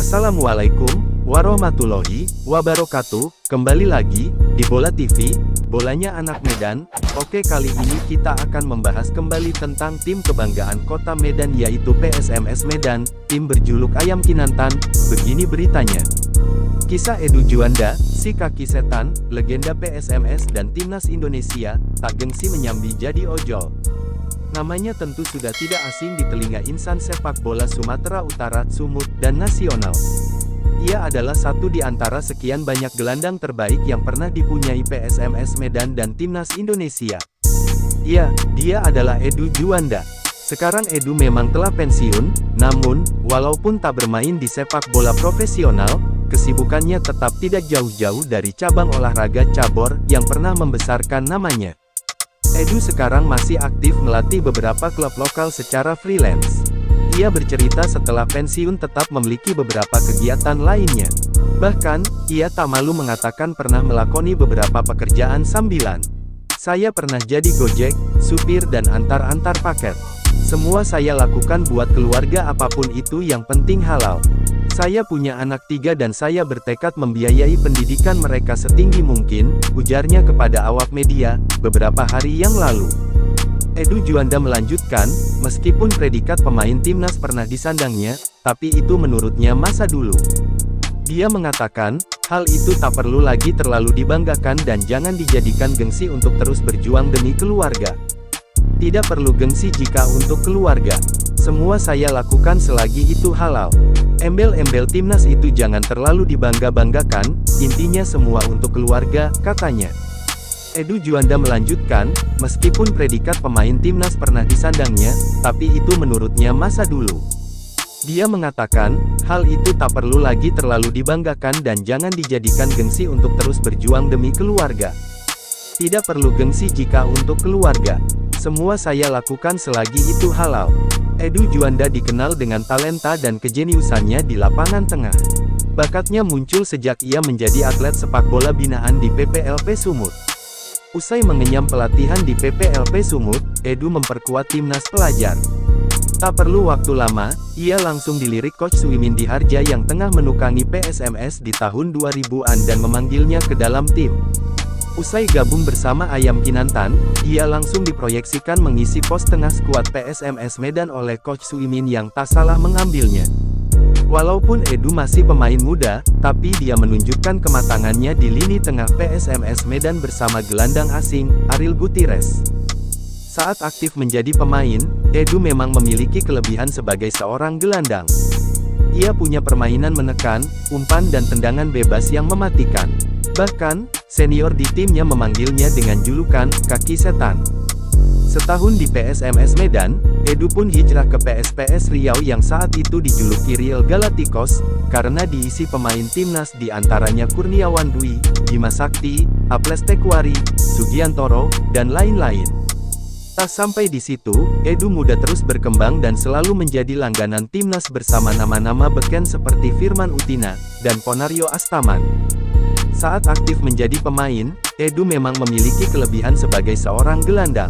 Assalamualaikum warahmatullahi wabarakatuh. Kembali lagi di Bola TV, bolanya anak Medan. Oke, kali ini kita akan membahas kembali tentang tim kebanggaan kota Medan, yaitu PSMS Medan, tim berjuluk Ayam Kinantan. Begini beritanya. Kisah Edu Juanda, si kaki setan, legenda PSMS dan timnas Indonesia, tak gengsi menyambi jadi ojol. Namanya tentu sudah tidak asing di telinga insan sepak bola Sumatera Utara, Sumut, dan nasional. Ia adalah satu di antara sekian banyak gelandang terbaik yang pernah dipunyai PSMS Medan dan timnas Indonesia. Ya, dia adalah Edu Juanda. Sekarang Edu memang telah pensiun, namun, walaupun tak bermain di sepak bola profesional, kesibukannya tetap tidak jauh-jauh dari cabang olahraga cabur yang pernah membesarkan namanya. Edu sekarang masih aktif melatih beberapa klub lokal secara freelance. Ia bercerita setelah pensiun tetap memiliki beberapa kegiatan lainnya. Bahkan, ia tak malu mengatakan pernah melakoni beberapa pekerjaan sambilan. Saya pernah jadi gojek, supir dan antar-antar paket. Semua saya lakukan buat keluarga, apapun itu yang penting halal. Saya punya anak 3 dan saya bertekad membiayai pendidikan mereka setinggi mungkin, ujarnya kepada awak media, beberapa hari yang lalu. Edu Juanda melanjutkan, meskipun predikat pemain timnas pernah disandangnya, tapi itu menurutnya masa dulu. Dia mengatakan, hal itu tak perlu lagi terlalu dibanggakan dan jangan dijadikan gengsi untuk terus berjuang demi keluarga. Tidak perlu gengsi jika untuk keluarga. Semua saya lakukan selagi itu halal. Embel-embel timnas itu jangan terlalu dibangga-banggakan, intinya semua untuk keluarga, katanya. Edu Juanda melanjutkan, meskipun predikat pemain timnas pernah disandangnya, tapi itu menurutnya masa dulu. Dia mengatakan, hal itu tak perlu lagi terlalu dibanggakan dan jangan dijadikan gengsi untuk terus berjuang demi keluarga. Tidak perlu gengsi jika untuk keluarga. Semua saya lakukan selagi itu halal. Edu Juanda dikenal dengan talenta dan kejeniusannya di lapangan tengah. Bakatnya muncul sejak ia menjadi atlet sepak bola binaan di PPLP Sumut. Usai mengenyam pelatihan di PPLP Sumut, Edu memperkuat timnas pelajar. Tak perlu waktu lama, ia langsung dilirik Coach Suimin Diharja yang tengah menukangi PSMS di tahun 2000-an dan memanggilnya ke dalam tim. Usai gabung bersama Ayam Kinantan, ia langsung diproyeksikan mengisi pos tengah skuad PSMS Medan oleh Coach Suimin yang tak salah mengambilnya. Walaupun Edu masih pemain muda, tapi dia menunjukkan kematangannya di lini tengah PSMS Medan bersama gelandang asing, Ariel Gutierrez. Saat aktif menjadi pemain, Edu memang memiliki kelebihan sebagai seorang gelandang. Ia punya permainan menekan, umpan dan tendangan bebas yang mematikan. Bahkan, senior di timnya memanggilnya dengan julukan, kaki setan. Setahun di PSMS Medan, Edu pun hijrah ke PSPS Riau yang saat itu dijuluki Real Galacticos, karena diisi pemain timnas di antaranya Kurniawan Dwi, Bima Sakti, Aples Tekwari, Sugiantoro, dan lain-lain. Tak sampai di situ, Edu muda terus berkembang dan selalu menjadi langganan timnas bersama nama-nama beken seperti Firman Utina, dan Ponario Astaman. Saat aktif menjadi pemain, Edu memang memiliki kelebihan sebagai seorang gelandang.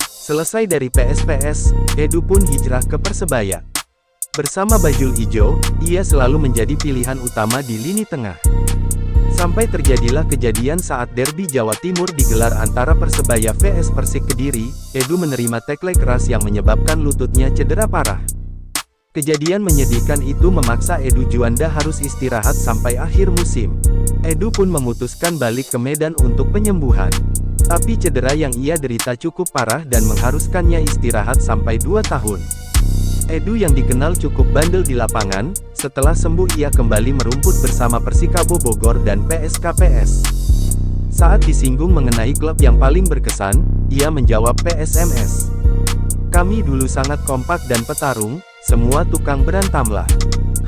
Selesai dari PSPS, Edu pun hijrah ke Persebaya. Bersama Bajul Ijo, ia selalu menjadi pilihan utama di lini tengah. Sampai terjadilah kejadian saat derby Jawa Timur digelar antara Persebaya vs Persik Kediri, Edu menerima tackle keras yang menyebabkan lututnya cedera parah. Kejadian menyedihkan itu memaksa Edu Juanda harus istirahat sampai akhir musim. Edu pun memutuskan balik ke Medan untuk penyembuhan. Tapi cedera yang ia derita cukup parah dan mengharuskannya istirahat sampai 2 tahun. Edu yang dikenal cukup bandel di lapangan, setelah sembuh ia kembali merumput bersama Persikabo Bogor dan PSKPS. Saat disinggung mengenai klub yang paling berkesan, ia menjawab PSMS. Kami dulu sangat kompak dan petarung, semua tukang berantamlah.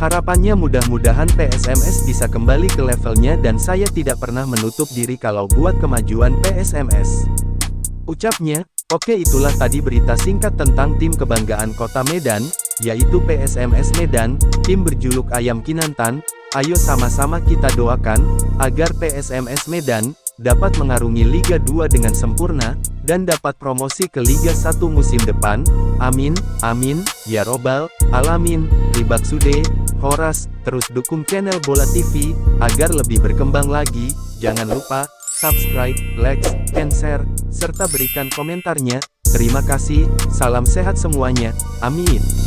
Harapannya mudah-mudahan PSMS bisa kembali ke levelnya dan saya tidak pernah menutup diri kalau buat kemajuan PSMS. Ucapnya. Oke, itulah tadi berita singkat tentang tim kebanggaan kota Medan, yaitu PSMS Medan, tim berjuluk Ayam Kinantan. Ayo sama-sama kita doakan, agar PSMS Medan, dapat mengarungi Liga 2 dengan sempurna, dan dapat promosi ke Liga 1 musim depan. Amin, amin, ya robbal alamin. Ribaksude, Horas, terus dukung channel Bola TV, agar lebih berkembang lagi. Jangan lupa, subscribe, like, and share, serta berikan komentarnya. Terima kasih, salam sehat semuanya, amin.